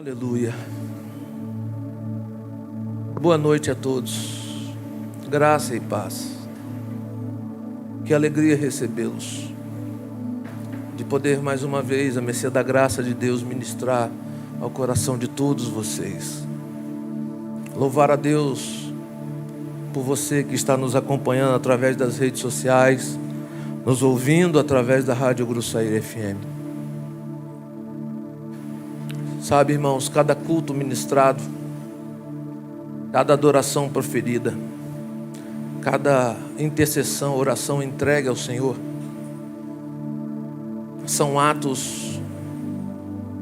Aleluia. Boa noite a todos. Graça e paz. Que alegria recebê-los. De poder mais uma vez, à mercê da graça de Deus, ministrar ao coração de todos vocês. Louvar a Deus por você que está nos acompanhando através das redes sociais, nos ouvindo através da Rádio Grossair FM. Sabe, irmãos, cada culto ministrado, cada adoração proferida, cada intercessão, oração entregue ao Senhor, são atos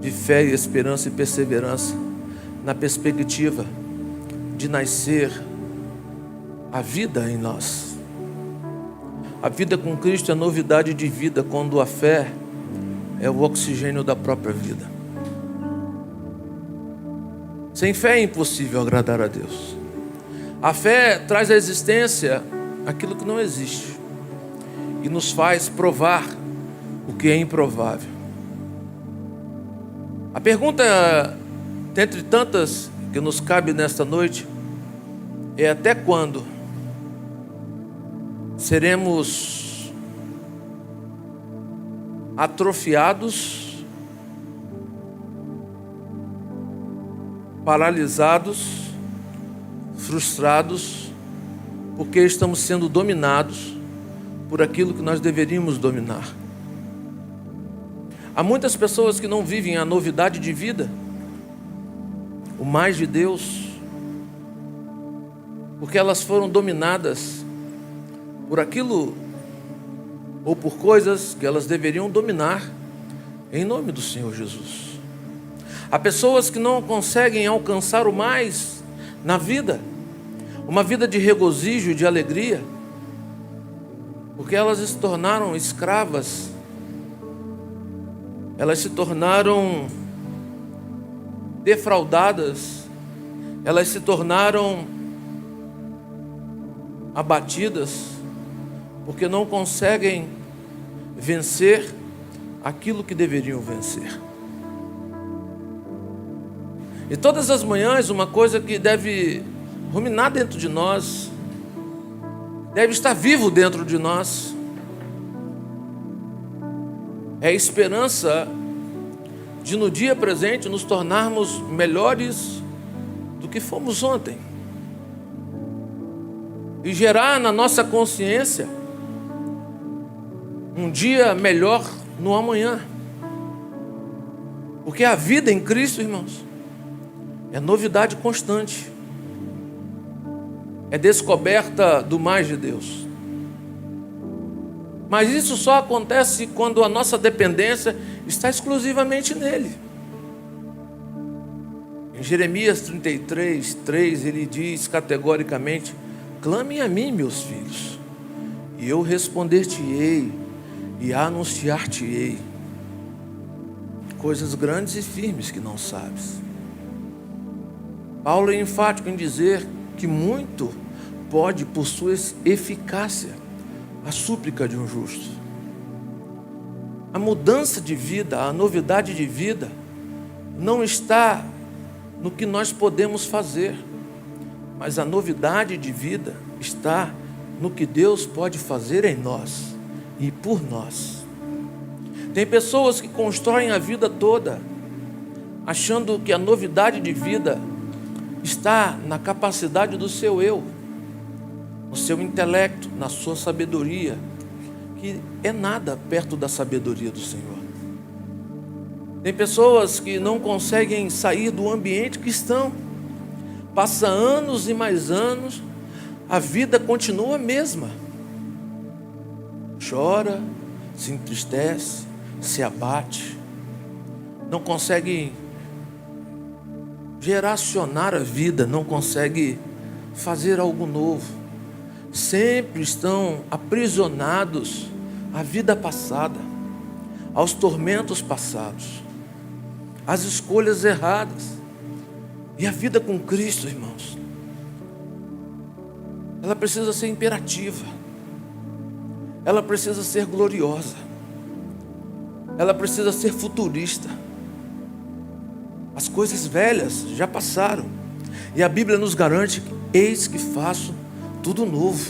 de fé e esperança e perseverança na perspectiva de nascer a vida em nós. A vida com Cristo é novidade de vida, quando a fé é o oxigênio da própria vida. Sem fé é impossível agradar a Deus. A fé traz à existência aquilo que não existe e nos faz provar o que é improvável. A pergunta, dentre tantas que nos cabe nesta noite, é: até quando seremos atrofiados, paralisados, frustrados, porque estamos sendo dominados por aquilo que nós deveríamos dominar? Há muitas pessoas que não vivem a novidade de vida, o mais de Deus, porque elas foram dominadas por aquilo ou por coisas que elas deveriam dominar em nome do Senhor Jesus. Há pessoas que não conseguem alcançar o mais na vida, uma vida de regozijo, de alegria, porque elas se tornaram escravas, elas se tornaram defraudadas, elas se tornaram abatidas, porque não conseguem vencer aquilo que deveriam vencer. E todas as manhãs, uma coisa que deve ruminar dentro de nós, deve estar vivo dentro de nós, é a esperança de no dia presente nos tornarmos melhores do que fomos ontem, e gerar na nossa consciência um dia melhor no amanhã. Porque a vida em Cristo, irmãos, é novidade constante, é descoberta do mais de Deus. Mas isso só acontece quando a nossa dependência está exclusivamente nele. Em Jeremias 33:3, ele diz categoricamente: clamem a mim, meus filhos, e eu responder-te-ei e anunciar-te-ei coisas grandes e firmes que não sabes. Paulo é enfático em dizer que muito pode, por sua eficácia, a súplica de um justo. A mudança de vida, a novidade de vida, não está no que nós podemos fazer, mas a novidade de vida está no que Deus pode fazer em nós e por nós. Tem pessoas que constroem a vida toda achando que a novidade de vida está na capacidade do seu eu, no seu intelecto, na sua sabedoria, que é nada perto da sabedoria do Senhor. Tem pessoas que não conseguem sair do ambiente que estão. Passa anos e mais anos, a vida continua a mesma. Chora, se entristece, se abate, não consegue geracionar a vida, não consegue fazer algo novo. Sempre estão aprisionados à vida passada, aos tormentos passados, às escolhas erradas. E a vida com Cristo, irmãos, ela precisa ser imperativa, ela precisa ser gloriosa, ela precisa ser futurista. As coisas velhas já passaram. E a Bíblia nos garante: eis que faço tudo novo.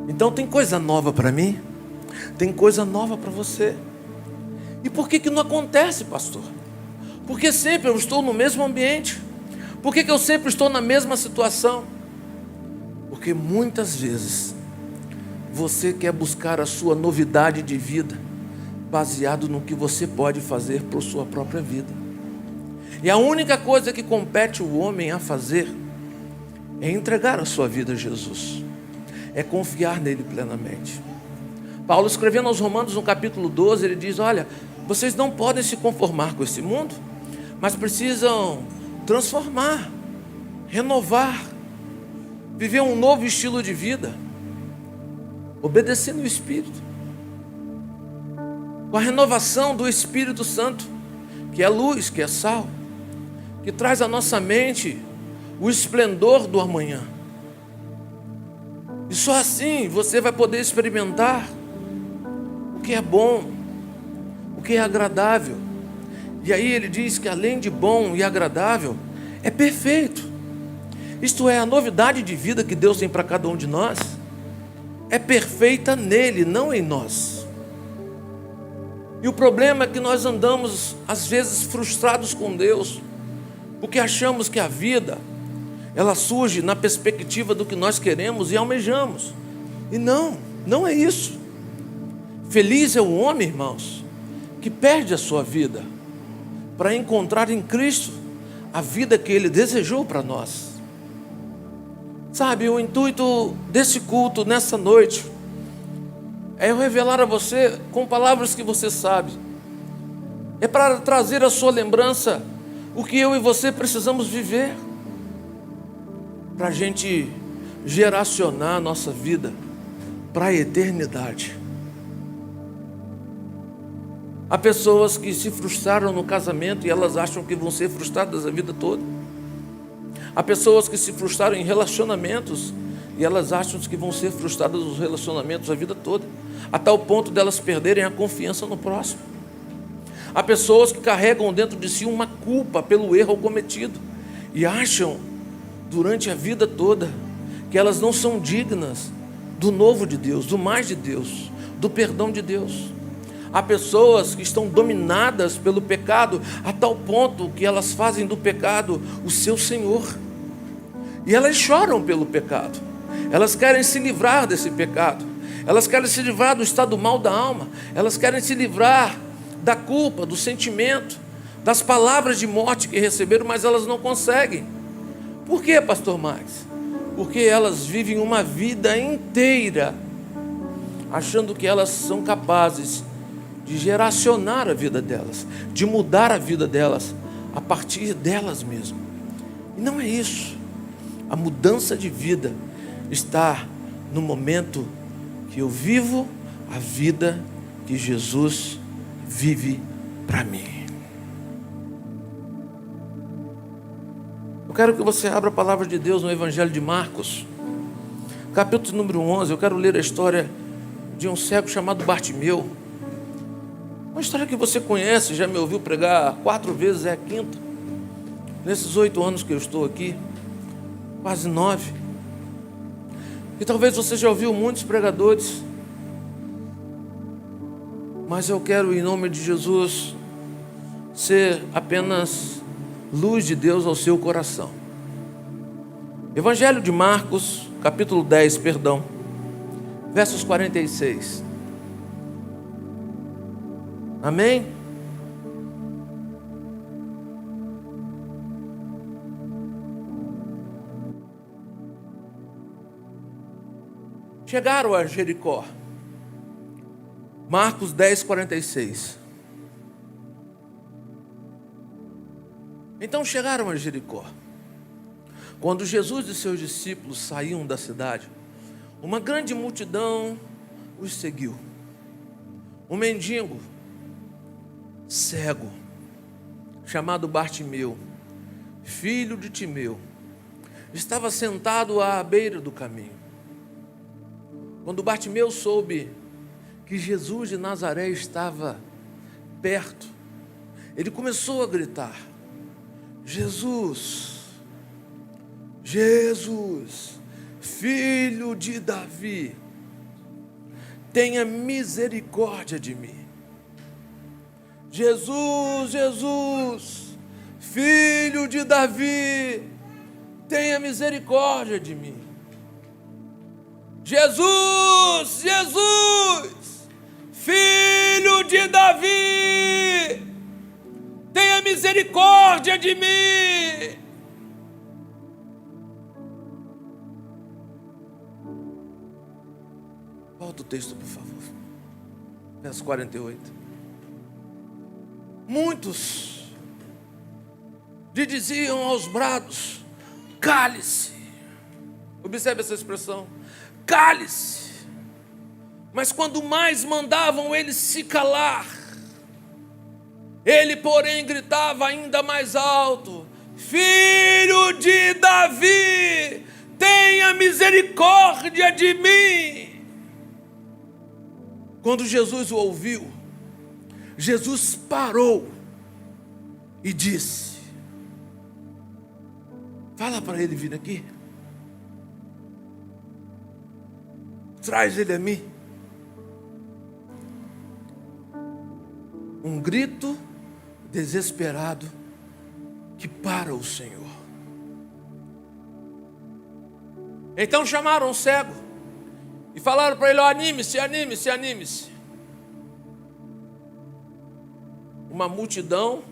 Então tem coisa nova para mim, tem coisa nova para você. E por que não acontece, pastor? Porque sempre eu estou no mesmo ambiente. Por que eu sempre estou na mesma situação? Porque muitas vezes você quer buscar a sua novidade de vida baseado no que você pode fazer por sua própria vida. E a única coisa que compete o homem a fazer é entregar a sua vida a Jesus, é confiar nele plenamente. Paulo, escrevendo aos Romanos no capítulo 12, ele diz: olha, vocês não podem se conformar com esse mundo, mas precisam transformar, renovar, viver um novo estilo de vida, obedecendo o Espírito, com a renovação do Espírito Santo, que é luz, que é sal, que traz à nossa mente o esplendor do amanhã. E só assim você vai poder experimentar o que é bom, o que é agradável. E aí ele diz que além de bom e agradável, é perfeito. Isto é, a novidade de vida que Deus tem para cada um de nós é perfeita nele, não em nós. E o problema é que nós andamos às vezes frustrados com Deus, porque achamos que a vida ela surge na perspectiva do que nós queremos e almejamos. E não é isso. Feliz é o homem, irmãos, que perde a sua vida para encontrar em Cristo a vida que Ele desejou para nós. Sabe, o intuito desse culto nessa noite é eu revelar a você com palavras que você sabe. É para trazer à sua lembrança o que eu e você precisamos viver, para a gente geracionar a nossa vida para a eternidade. Há pessoas que se frustraram no casamento e elas acham que vão ser frustradas a vida toda. Há pessoas que se frustraram em relacionamentos e elas acham que vão ser frustradas nos relacionamentos a vida toda, a tal ponto delas perderem a confiança no próximo. Há pessoas que carregam dentro de si uma culpa pelo erro cometido e acham durante a vida toda que elas não são dignas do novo de Deus, do mais de Deus, do perdão de Deus. Há pessoas que estão dominadas pelo pecado a tal ponto que elas fazem do pecado o seu Senhor. E elas choram pelo pecado. Elas querem se livrar desse pecado. Elas querem se livrar do estado mal da alma. Elas querem se livrar da culpa, do sentimento, das palavras de morte que receberam, mas elas não conseguem. Por quê, pastor Max? Porque elas vivem uma vida inteira achando que elas são capazes de geracionar a vida delas, de mudar a vida delas a partir delas mesmas. E não é isso. A mudança de vida está no momento que eu vivo a vida que Jesus vive para mim. Eu quero que você abra a palavra de Deus no Evangelho de Marcos, capítulo número 11. Eu quero ler a história de um cego chamado Bartimeu. Uma história que você conhece, já me ouviu pregar 4 vezes, é a 5ª. Nesses 8 anos que eu estou aqui, quase 9. E talvez você já ouviu muitos pregadores, mas eu quero, em nome de Jesus, ser apenas luz de Deus ao seu coração. Evangelho de Marcos, capítulo 10, versos 46. Amém? Chegaram a Jericó. Marcos 10, 46. Então chegaram a Jericó. Quando Jesus e seus discípulos saíam da cidade, uma grande multidão os seguiu. Um mendigo cego, chamado Bartimeu, filho de Timeu, estava sentado à beira do caminho. Quando Bartimeu soube que Jesus de Nazaré estava perto, ele começou a gritar: Jesus, Jesus, filho de Davi, tenha misericórdia de mim. Jesus, Jesus, filho de Davi, tenha misericórdia de mim. Jesus, Jesus, filho de Davi, tenha misericórdia de mim. Volta o texto, por favor. Verso 48. Muitos lhe diziam aos brados: cale-se. Observe essa expressão: cale-se. Mas quando mais mandavam ele se calar, ele, porém, gritava ainda mais alto: filho de Davi, tenha misericórdia de mim. Quando Jesus o ouviu, Jesus parou e disse: fala para ele vir aqui. Traz ele a mim. Um grito desesperado que para o Senhor. Então chamaram o cego e falaram para ele: anime-se, anime-se, anime-se. Uma multidão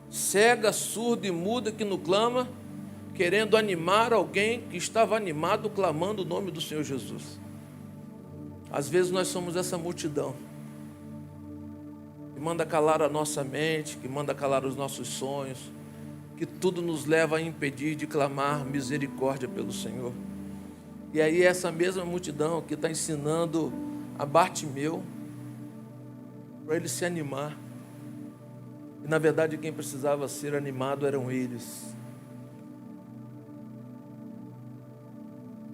cega, surda e muda que não clama, querendo animar alguém que estava animado, clamando o nome do Senhor Jesus. Às vezes nós somos essa multidão que manda calar a nossa mente, que manda calar os nossos sonhos, que tudo nos leva a impedir de clamar misericórdia pelo Senhor. E aí essa mesma multidão que está ensinando a Bartimeu para ele se animar. E na verdade quem precisava ser animado eram eles.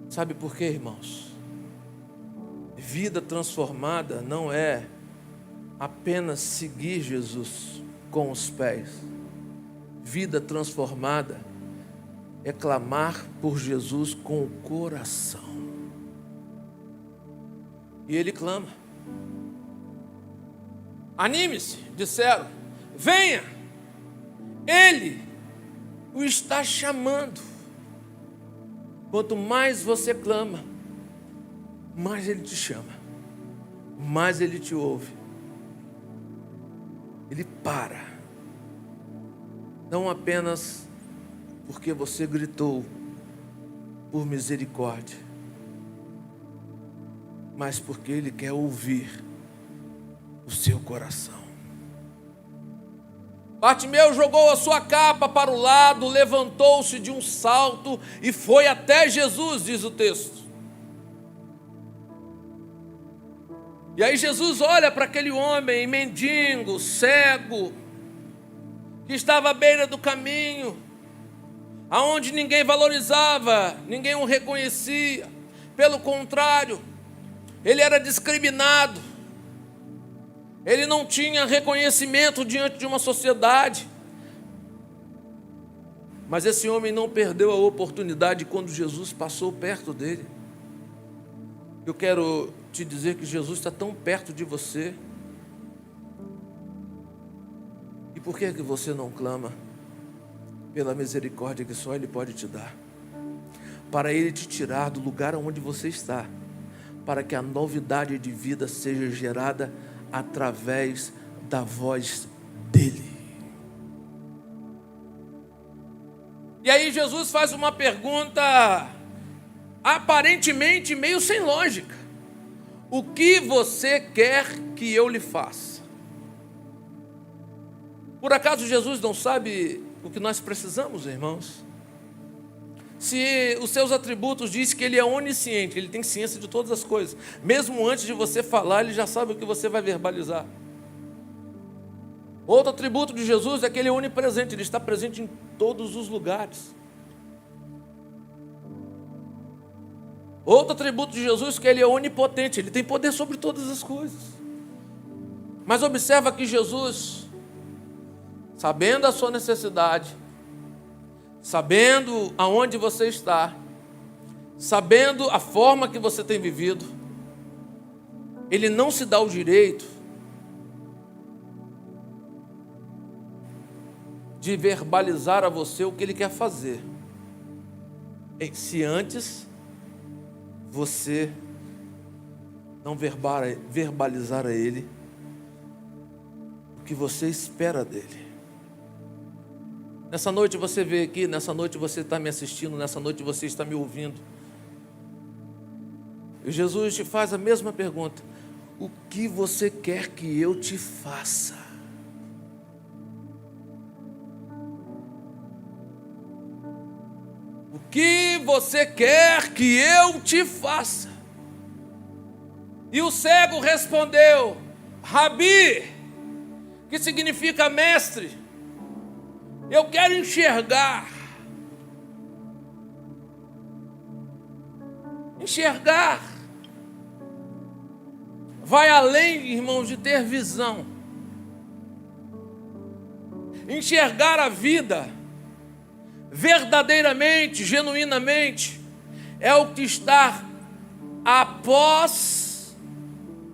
Sabe por quê, irmãos? Vida transformada não é apenas seguir Jesus com os pés. Vida transformada é clamar por Jesus com o coração. E ele clama. Anime-se, disseram. Venha. Ele o está chamando. Quanto mais você clama, mais ele te chama, mais ele te ouve. Ele para. Não apenas porque você gritou por misericórdia, mas porque ele quer ouvir o seu coração. Bartimeu jogou a sua capa para o lado, levantou-se de um salto e foi até Jesus, diz o texto. E aí Jesus olha para aquele homem mendigo, cego, que estava à beira do caminho, aonde ninguém valorizava, ninguém o reconhecia. Pelo contrário, ele era discriminado. Ele não tinha reconhecimento diante de uma sociedade. Mas esse homem não perdeu a oportunidade quando Jesus passou perto dele. Eu quero te dizer que Jesus está tão perto de você. E por que você não clama pela misericórdia que só Ele pode te dar? Para Ele te tirar do lugar onde você está, para que a novidade de vida seja gerada através da voz dEle. E aí Jesus faz uma pergunta aparentemente meio sem lógica: o que você quer que eu lhe faça? Por acaso Jesus não sabe o que nós precisamos, irmãos? Se os seus atributos dizem que Ele é onisciente, Ele tem ciência de todas as coisas, mesmo antes de você falar, Ele já sabe o que você vai verbalizar. Outro atributo de Jesus é que Ele é onipresente, Ele está presente em todos os lugares. Outro atributo de Jesus é que Ele é onipotente, Ele tem poder sobre todas as coisas. Mas observa que Jesus, sabendo a sua necessidade, sabendo aonde você está, sabendo a forma que você tem vivido, ele não se dá o direito de verbalizar a você o que ele quer fazer, se antes você não verbalizar a ele o que você espera dele. Nessa noite você veio aqui, nessa noite você está me assistindo, nessa noite você está me ouvindo. E Jesus te faz a mesma pergunta: o que você quer que eu te faça? O que você quer que eu te faça? E o cego respondeu: Rabi, que significa mestre, eu quero enxergar. Enxergar vai além, irmãos, de ter visão. Enxergar a vida verdadeiramente, genuinamente, é o que está após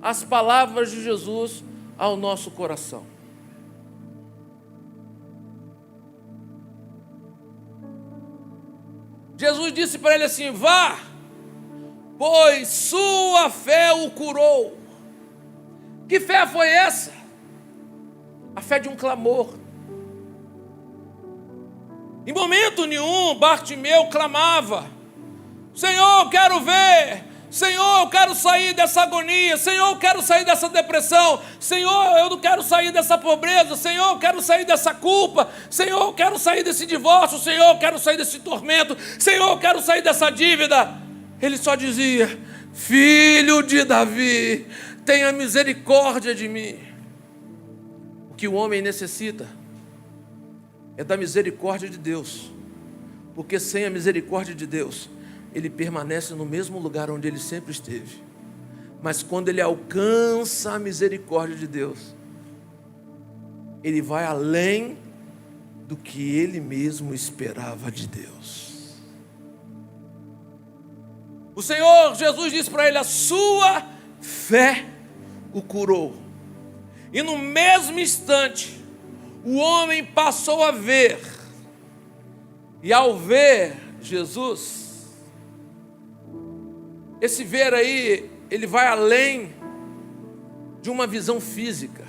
as palavras de Jesus ao nosso coração. Jesus disse para ele assim: vá, pois sua fé o curou. Que fé foi essa? A fé de um clamor. Em momento nenhum, Bartimeu clamava: Senhor, eu quero ver. Senhor, eu quero sair dessa agonia. Senhor, eu quero sair dessa depressão. Senhor, eu não quero sair dessa pobreza. Senhor, eu quero sair dessa culpa. Senhor, eu quero sair desse divórcio. Senhor, eu quero sair desse tormento. Senhor, eu quero sair dessa dívida. Ele só dizia: Filho de Davi, tenha misericórdia de mim. O que o homem necessita é da misericórdia de Deus, porque sem a misericórdia de Deus, ele permanece no mesmo lugar onde ele sempre esteve. Mas quando ele alcança a misericórdia de Deus, ele vai além do que ele mesmo esperava de Deus. O Senhor Jesus disse para ele: a sua fé o curou. E no mesmo instante, o homem passou a ver. E ao ver Jesus, esse ver aí, ele vai além de uma visão física.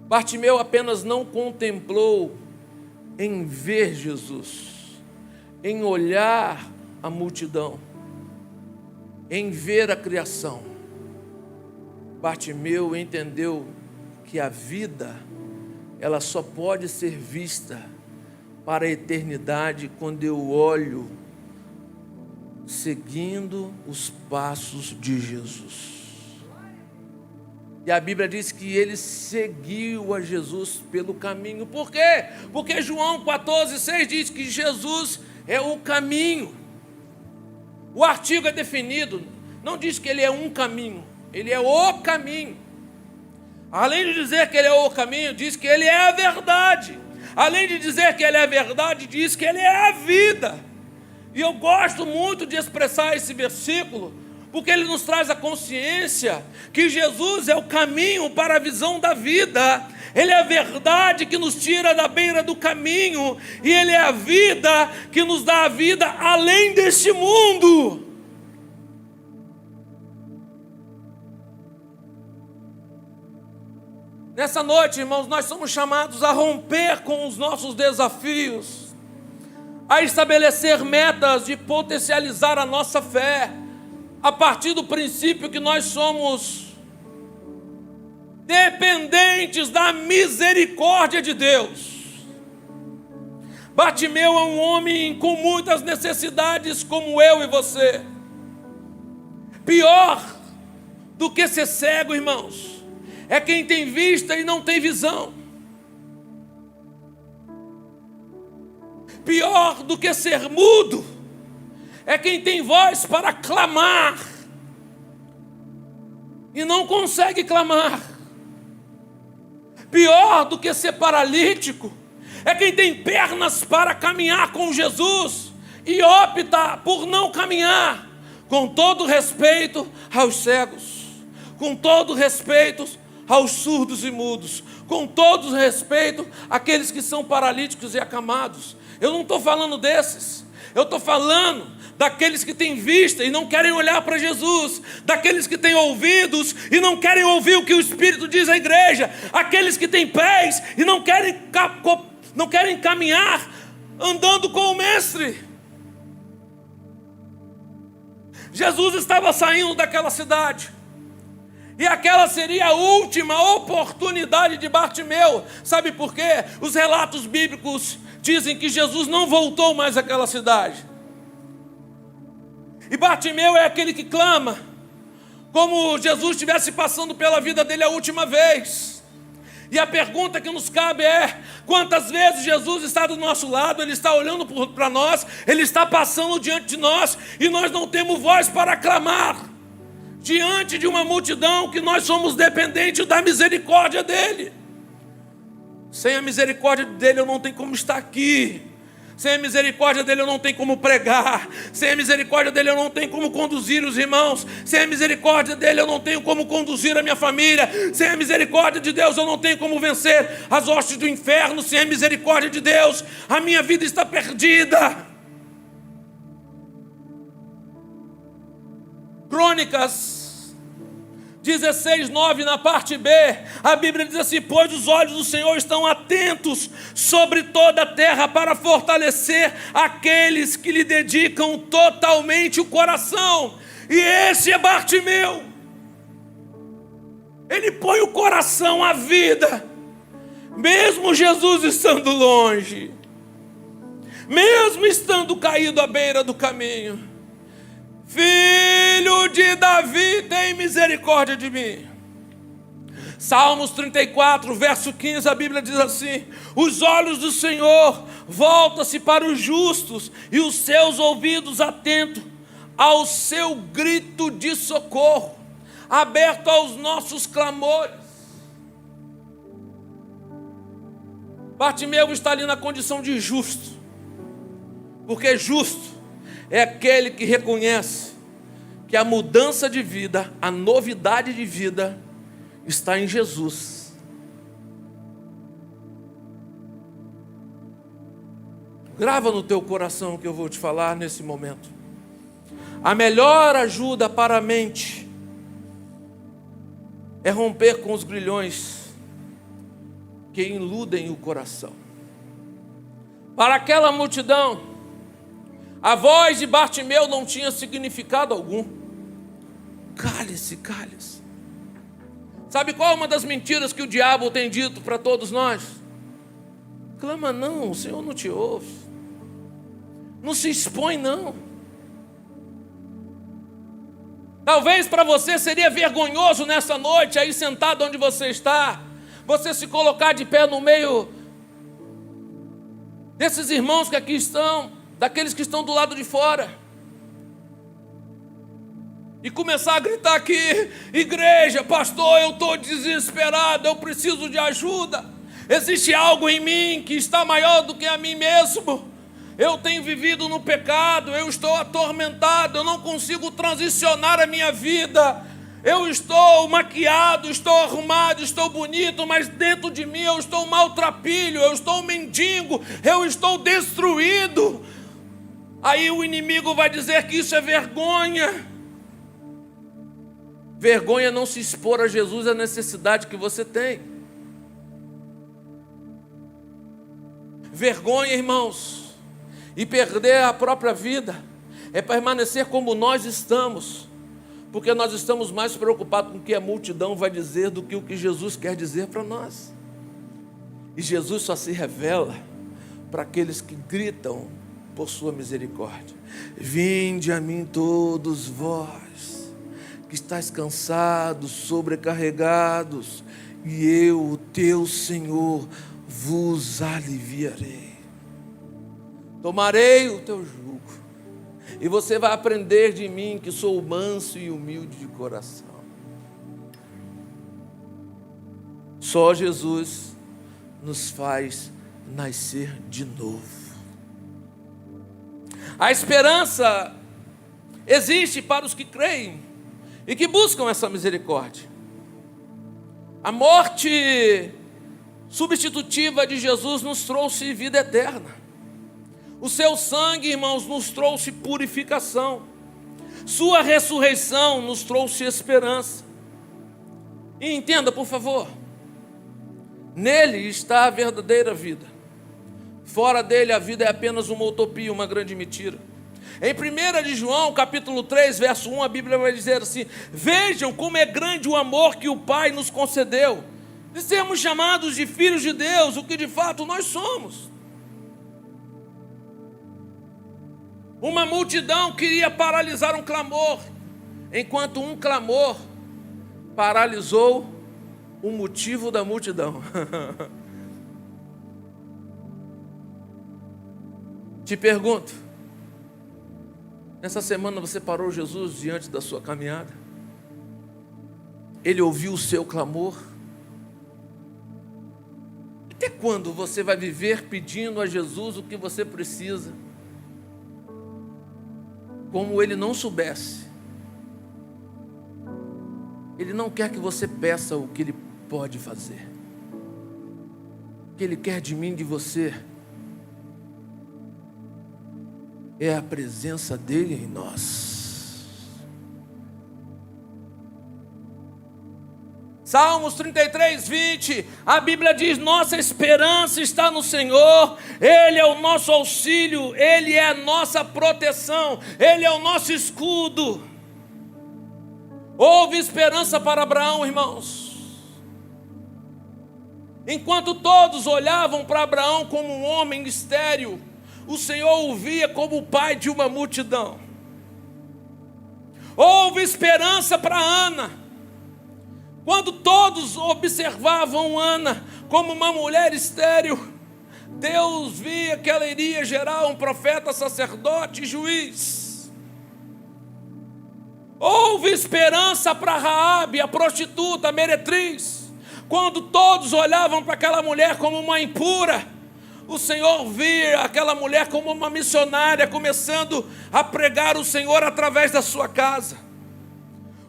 Bartimeu apenas não contemplou em ver Jesus, em olhar a multidão, em ver a criação. Bartimeu entendeu que a vida, ela só pode ser vista para a eternidade quando eu olho seguindo os passos de Jesus. E a Bíblia diz que ele seguiu a Jesus pelo caminho. Por quê? Porque João 14,6 diz que Jesus é o caminho. O artigo é definido, não diz que ele é um caminho, ele é o caminho. Além de dizer que ele é o caminho, diz que ele é a verdade. Além de dizer que ele é a verdade, diz que ele é a vida. E eu gosto muito de expressar esse versículo, porque ele nos traz a consciência que Jesus é o caminho para a visão da vida. Ele é a verdade que nos tira da beira do caminho, e ele é a vida que nos dá a vida além deste mundo. Nessa noite, irmãos, nós somos chamados a romper com os nossos desafios, a estabelecer metas de potencializar a nossa fé, a partir do princípio que nós somos dependentes da misericórdia de Deus. Bartimeu é um homem com muitas necessidades, como eu e você. Pior do que ser cego, irmãos, é quem tem vista e não tem visão. Pior do que ser mudo é quem tem voz para clamar e não consegue clamar. Pior do que ser paralítico é quem tem pernas para caminhar com Jesus e opta por não caminhar. Com todo respeito aos cegos, com todo respeito aos surdos e mudos, com todo respeito àqueles que são paralíticos e acamados. Eu não estou falando desses, eu estou falando daqueles que têm vista e não querem olhar para Jesus, daqueles que têm ouvidos e não querem ouvir o que o Espírito diz à igreja, aqueles que têm pés e não querem caminhar andando com o Mestre. Jesus estava saindo daquela cidade, e aquela seria a última oportunidade de Bartimeu. Sabe por quê? Os relatos bíblicos dizem que Jesus não voltou mais àquela cidade. E Bartimeu é aquele que clama, como Jesus estivesse passando pela vida dele a última vez. E a pergunta que nos cabe é: quantas vezes Jesus está do nosso lado, Ele está olhando para nós, Ele está passando diante de nós, e nós não temos voz para clamar diante de uma multidão que nós somos dependentes da misericórdia dEle. Sem a misericórdia dEle eu não tenho como estar aqui. Sem a misericórdia dEle eu não tenho como pregar. Sem a misericórdia dEle eu não tenho como conduzir os irmãos. Sem a misericórdia dEle eu não tenho como conduzir a minha família. Sem a misericórdia de Deus eu não tenho como vencer as hostes do inferno. Sem a misericórdia de Deus a minha vida está perdida. Crônicas 16:9, na parte B, a Bíblia diz assim: pois os olhos do Senhor estão atentos sobre toda a terra para fortalecer aqueles que lhe dedicam totalmente o coração. E esse é Bartimeu. Ele põe o coração à vida, mesmo Jesus estando longe, mesmo estando caído à beira do caminho. Filho de Davi, tem misericórdia de mim. Salmos 34, verso 15, a Bíblia diz assim: os olhos do Senhor voltam-se para os justos, e os seus ouvidos atentos ao seu grito de socorro, aberto aos nossos clamores. Bartimeu está ali na condição de justo, porque justo é aquele que reconhece que a mudança de vida, a novidade de vida está em Jesus. Grava no teu coração o que eu vou te falar nesse momento. A melhor ajuda para a mente é romper com os grilhões que iludem o coração. Para aquela multidão, a voz de Bartimeu não tinha significado algum. Cale-se, cale-se. Sabe qual é uma das mentiras que o diabo tem dito para todos nós? Clama não, o Senhor não te ouve. Não se expõe não. Talvez para você seria vergonhoso nessa noite, aí sentado onde você está, você se colocar de pé no meio desses irmãos que aqui estão, daqueles que estão do lado de fora, e começar a gritar aqui: igreja, pastor, eu estou desesperado, eu preciso de ajuda, existe algo em mim que está maior do que a mim mesmo, eu tenho vivido no pecado, eu estou atormentado, eu não consigo transicionar a minha vida, eu estou maquiado, estou arrumado, estou bonito, mas dentro de mim eu estou maltrapilho, eu estou mendigo, eu estou destruído. Aí o inimigo vai dizer que isso é vergonha. Vergonha não se expor a Jesus, a necessidade que você tem. Vergonha, irmãos, e perder a própria vida é permanecer como nós estamos, porque nós estamos mais preocupados com o que a multidão vai dizer do que o que Jesus quer dizer para nós. E Jesus só se revela para aqueles que gritam por sua misericórdia. Vinde a mim todos vós que estáis cansados, sobrecarregados, e eu, o teu Senhor, vos aliviarei. Tomarei o teu jugo, e você vai aprender de mim, que sou manso e humilde de coração. Só Jesus nos faz nascer de novo. A esperança existe para os que creem e que buscam essa misericórdia. A morte substitutiva de Jesus nos trouxe vida eterna. O seu sangue, irmãos, nos trouxe purificação. Sua ressurreição nos trouxe esperança. E entenda, por favor, nele está a verdadeira vida. Fora dele a vida é apenas uma utopia, uma grande mentira. Em 1 de João, capítulo 3, verso 1, a Bíblia vai dizer assim: vejam como é grande o amor que o Pai nos concedeu, de sermos chamados de filhos de Deus, o que de fato nós somos. Uma multidão queria paralisar um clamor, enquanto um clamor paralisou o motivo da multidão. Te pergunto, nessa semana você parou Jesus diante da sua caminhada? Ele ouviu o seu clamor? Até quando você vai viver pedindo a Jesus o que você precisa, como ele não soubesse? Ele não quer que você peça o que ele pode fazer. O que ele quer de mim, de você, é a presença dele em nós. Salmos 33, 20, a Bíblia diz: nossa esperança está no Senhor, Ele é o nosso auxílio, Ele é a nossa proteção, Ele é o nosso escudo. Houve esperança para Abraão, irmãos. Enquanto todos olhavam para Abraão como um homem estéril, o Senhor o via como o pai de uma multidão. Houve esperança para Ana. Quando todos observavam Ana como uma mulher estéril, Deus via que ela iria gerar um profeta, sacerdote e juiz. Houve esperança para Raabe, a prostituta, a meretriz. Quando todos olhavam para aquela mulher como uma impura, o Senhor via aquela mulher como uma missionária, começando a pregar o Senhor através da sua casa.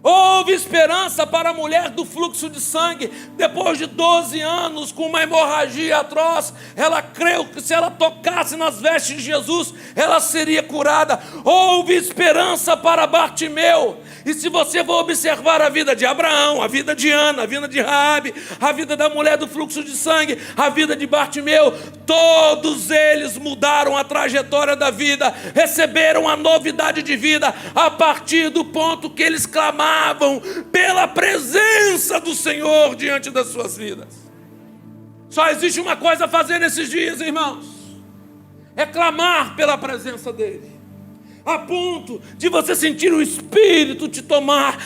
Houve esperança para a mulher do fluxo de sangue. Depois de 12 anos com uma hemorragia atroz, ela creu que se ela tocasse nas vestes de Jesus, ela seria curada. Houve esperança para Bartimeu. E se você for observar a vida de Abraão, a vida de Ana, a vida de Raabe, a vida da mulher do fluxo de sangue, a vida de Bartimeu, todos eles mudaram a trajetória da vida, receberam a novidade de vida a partir do ponto que eles clamavam pela presença do Senhor diante das suas vidas. Só existe uma coisa a fazer nesses dias, irmãos: é clamar pela presença dele, a ponto de você sentir o Espírito te tomar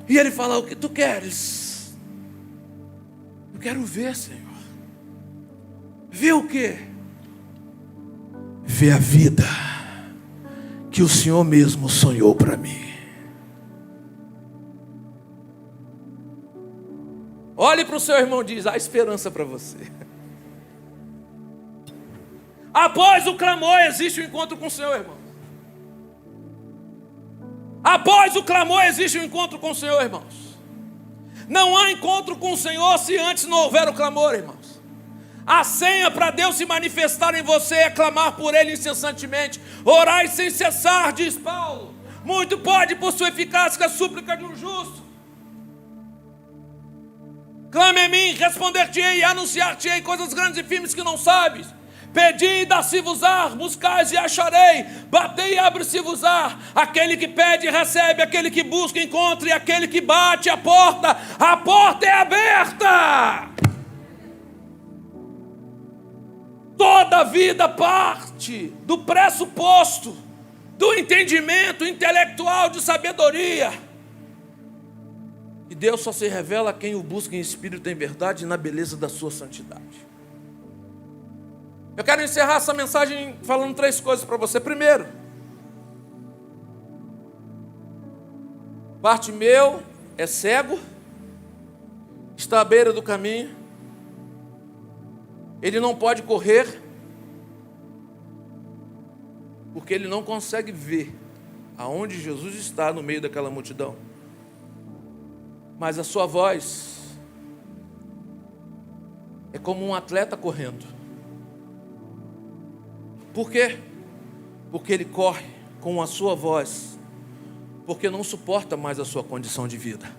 e ele falar: o que tu queres? Eu quero ver, Senhor. Ver o quê? Ver a vida que o Senhor mesmo sonhou para mim. Olhe para o seu irmão e diz: há esperança para você. Após o clamor existe o encontro com o Senhor, irmão. Após o clamor existe um encontro com o Senhor, irmãos. Não há encontro com o Senhor se antes não houver o clamor, irmãos. A senha para Deus se manifestar em você é clamar por Ele incessantemente. Orai sem cessar, diz Paulo. Muito pode por sua eficácia que a súplica de um justo. Clame a mim, responder-te-ei e anunciar-te-ei coisas grandes e firmes que não sabes. Pedi e dá-se-vos-á, buscais e acharei, batei e abre-se-vos-á. Aquele que pede recebe, aquele que busca encontra, e aquele que bate a porta é aberta. Toda vida parte do pressuposto do entendimento intelectual de sabedoria. E Deus só se revela a quem o busca em espírito e em verdade e na beleza da sua santidade. Eu quero encerrar essa mensagem falando 3 coisas para você. Primeiro, Bartimeu é cego, está à beira do caminho Ele não pode correr, porque ele não consegue ver aonde Jesus está no meio daquela multidão. Mas a sua voz é como um atleta correndo. Por quê? Porque ele corre com a sua voz, porque não suporta mais a sua condição de vida.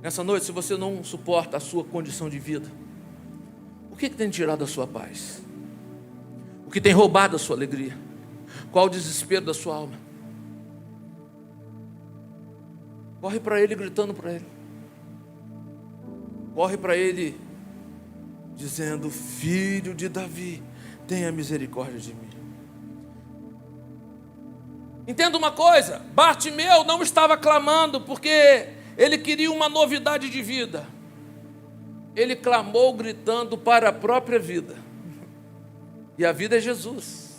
Nessa noite, se você não suporta a sua condição de vida, o que tem tirado a sua paz? O que tem roubado a sua alegria? Qual o desespero da sua alma? Corre para Ele gritando para Ele. Corre para Ele dizendo: Filho de Davi, tenha misericórdia de mim. Entenda uma coisa, Bartimeu não estava clamando porque ele queria uma novidade de vida. Ele clamou gritando para a própria vida. E a vida é Jesus.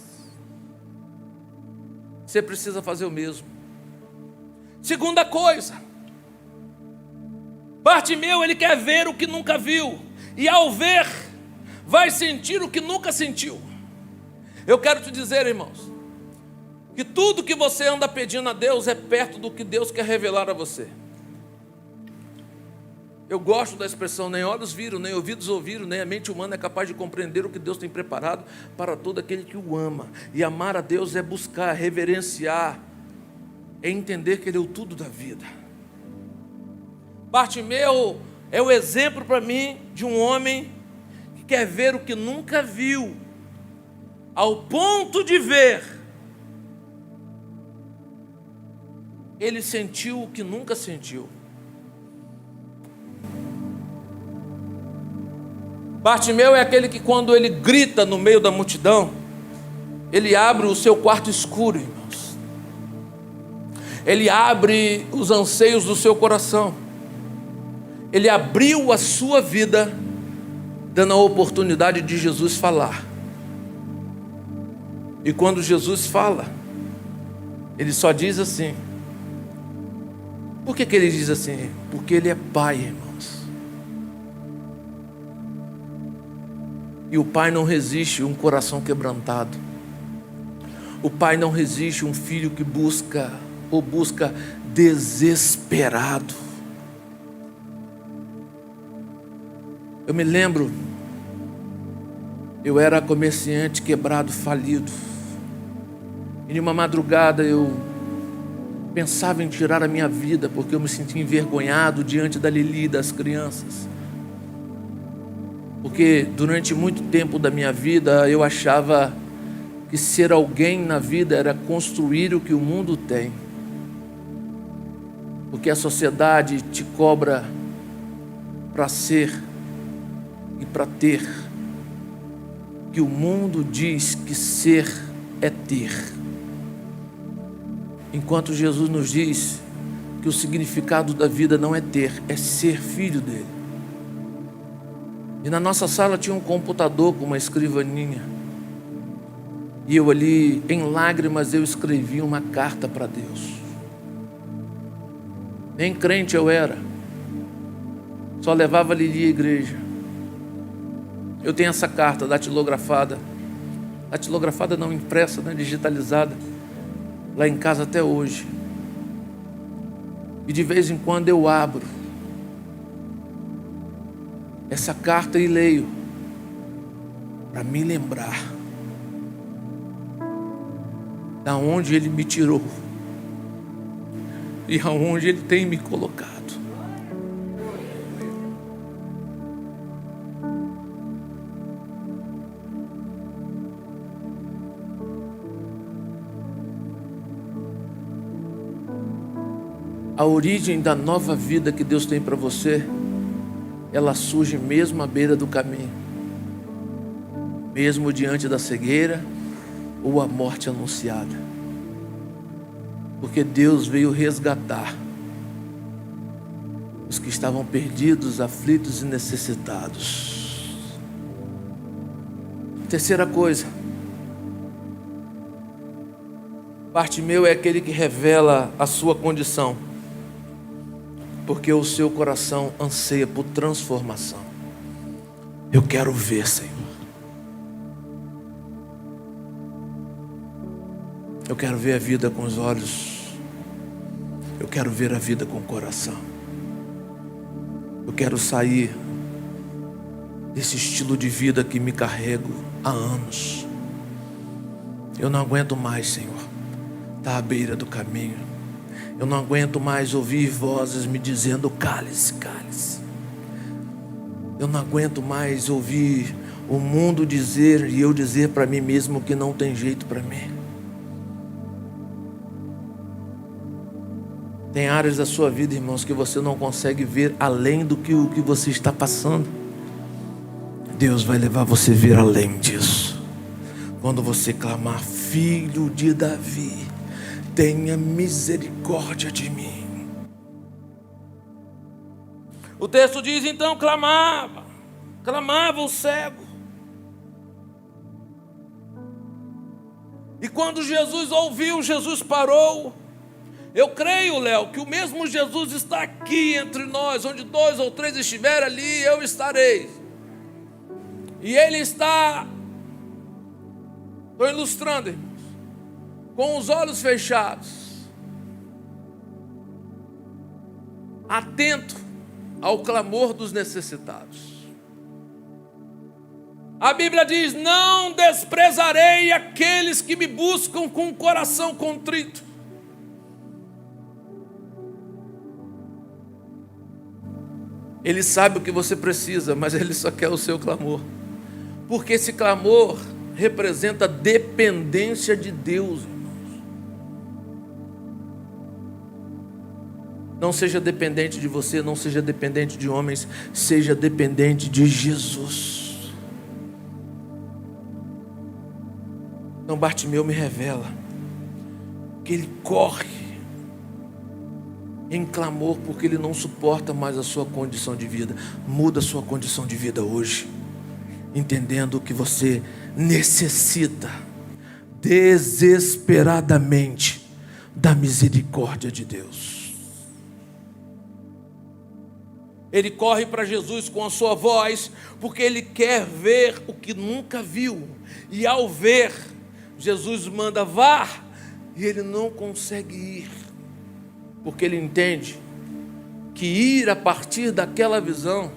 Você precisa fazer o mesmo. Segunda coisa, Bartimeu, ele quer ver o que nunca viu, e ao ver, vai sentir o que nunca sentiu. Eu quero te dizer, irmãos, que tudo que você anda pedindo a Deus é perto do que Deus quer revelar a você. Eu gosto da expressão: nem olhos viram, nem ouvidos ouviram, nem a mente humana é capaz de compreender o que Deus tem preparado para todo aquele que o ama. E amar a Deus é buscar, reverenciar, é entender que Ele é o tudo da vida. Bartimeu é o exemplo para mim de um homem que quer ver o que nunca viu, ao ponto de ver. Ele sentiu o que nunca sentiu. Bartimeu é aquele que, quando ele grita no meio da multidão, ele abre o seu quarto escuro, irmãos. Ele abre os anseios do seu coração. Ele abriu a sua vida, dando a oportunidade de Jesus falar. E quando Jesus fala, Ele só diz assim. Por que Ele diz assim? Porque Ele é Pai, irmãos. E o Pai não resiste um coração quebrantado. O Pai não resiste um filho que busca desesperado. Eu me lembro, eu era comerciante quebrado, falido. E numa madrugada eu pensava em tirar a minha vida, porque eu me sentia envergonhado diante da Lili e das crianças. Porque durante muito tempo da minha vida eu achava que ser alguém na vida era construir o que o mundo tem. Porque a sociedade te cobra para ser e para ter. Que o mundo diz que ser é ter. Enquanto Jesus nos diz que o significado da vida não é ter, é ser filho dele. E na nossa sala tinha um computador com uma escrivaninha. E eu ali, em lágrimas, eu escrevi uma carta para Deus. Nem crente eu era. Só levava a Lili à igreja. Eu tenho essa carta datilografada. Datilografada não, impressa, né, digitalizada. Lá em casa até hoje. E de vez em quando eu abro essa carta e leio, para me lembrar da onde Ele me tirou e aonde Ele tem me colocado. A origem da nova vida que Deus tem para você, ela surge mesmo à beira do caminho, mesmo diante da cegueira ou a morte anunciada, porque Deus veio resgatar os que estavam perdidos, aflitos e necessitados. Terceira coisa, Bartimeu é aquele que revela a sua condição, porque o seu coração anseia por transformação. Eu quero ver, Senhor. Eu quero ver a vida com os olhos. Eu quero ver a vida com o coração. Eu quero sair desse estilo de vida que me carrego há anos. Eu não aguento mais, Senhor, estar à beira do caminho. Eu não aguento mais ouvir vozes me dizendo: cale-se, cale-se. Eu não aguento mais ouvir o mundo dizer e eu dizer para mim mesmo que não tem jeito para mim. Tem áreas da sua vida, irmãos, que você não consegue ver além do que o que você está passando. Deus vai levar você a ver além disso. Quando você clamar: Filho de Davi, tenha misericórdia de mim. O texto diz: então clamava o cego. E quando Jesus ouviu, Jesus parou. Eu creio, Léo, que o mesmo Jesus está aqui entre nós, onde 2 ou 3 estiverem ali, eu estarei. E Ele está, estou ilustrando, irmãos, com os olhos fechados, atento ao clamor dos necessitados. A Bíblia diz: não desprezarei aqueles que me buscam com o coração contrito. Ele sabe o que você precisa, mas Ele só quer o seu clamor. Porque esse clamor representa dependência de Deus, irmãos. Não seja dependente de você, não seja dependente de homens, seja dependente de Jesus. Então Bartimeu me revela que ele corre em clamor, porque ele não suporta mais a sua condição de vida. Muda a sua condição de vida hoje, entendendo que você necessita desesperadamente da misericórdia de Deus. Ele corre para Jesus com a sua voz, porque ele quer ver o que nunca viu. E ao ver, Jesus manda: vá, e ele não consegue ir. Porque ele entende que ir a partir daquela visão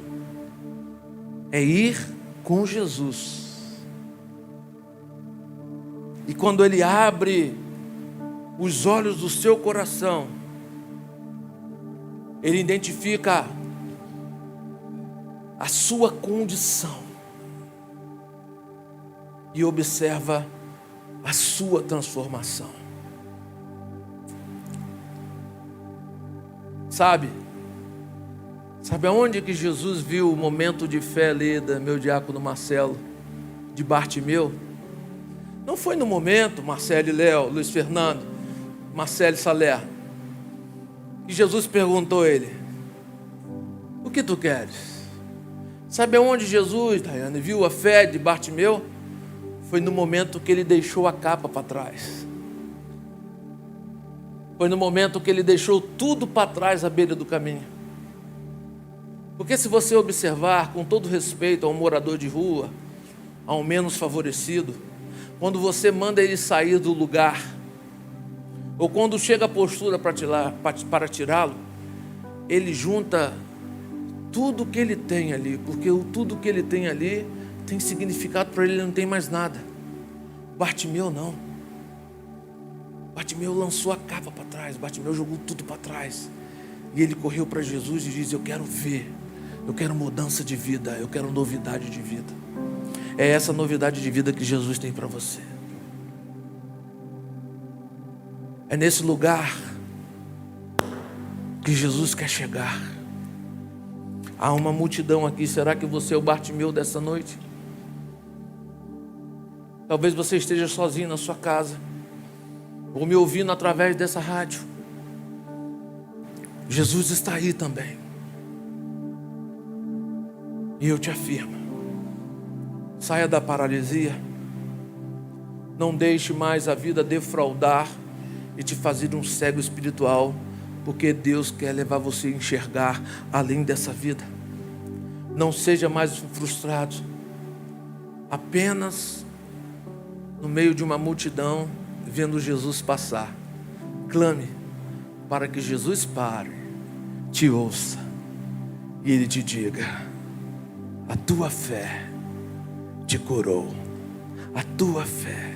é ir com Jesus. E quando ele abre os olhos do seu coração, ele identifica a sua condição e observa a sua transformação. Sabe aonde que Jesus viu o momento de fé ali da meu diácono Marcelo, de Bartimeu? Não foi no momento, Marcelo e Léo, Luiz Fernando, Marcelo e Salé, que Jesus perguntou a ele: o que tu queres? Sabe aonde Jesus, Daiane, viu a fé de Bartimeu? Foi no momento que ele deixou a capa para trás. Foi no momento que ele deixou tudo para trás à beira do caminho. Porque se você observar, com todo respeito ao morador de rua, ao menos favorecido, quando você manda ele sair do lugar, ou quando chega a postura para tirá-lo, ele junta tudo que ele tem ali, porque tudo que ele tem ali tem significado para ele, ele não tem mais nada. Bartimeu não. Bartimeu lançou a capa para trás, Bartimeu jogou tudo para trás. E ele correu para Jesus e disse: eu quero ver, eu quero mudança de vida, eu quero novidade de vida. É essa novidade de vida que Jesus tem para você. É nesse lugar que Jesus quer chegar. Há uma multidão aqui. Será que você é o Bartimeu dessa noite? Talvez você esteja sozinho na sua casa, ou me ouvindo através dessa rádio. Jesus está aí também. E eu te afirmo: saia da paralisia. Não deixe mais a vida defraudar e te fazer um cego espiritual, porque Deus quer levar você a enxergar além dessa vida. Não seja mais um frustrado. Apenas no meio de uma multidão, vendo Jesus passar, clame para que Jesus pare, te ouça e Ele te diga: a tua fé te curou, a tua fé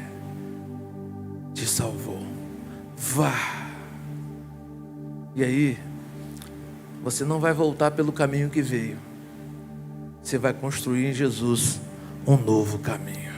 te salvou. Vá. E aí, você não vai voltar pelo caminho que veio. Você vai construir em Jesus um novo caminho.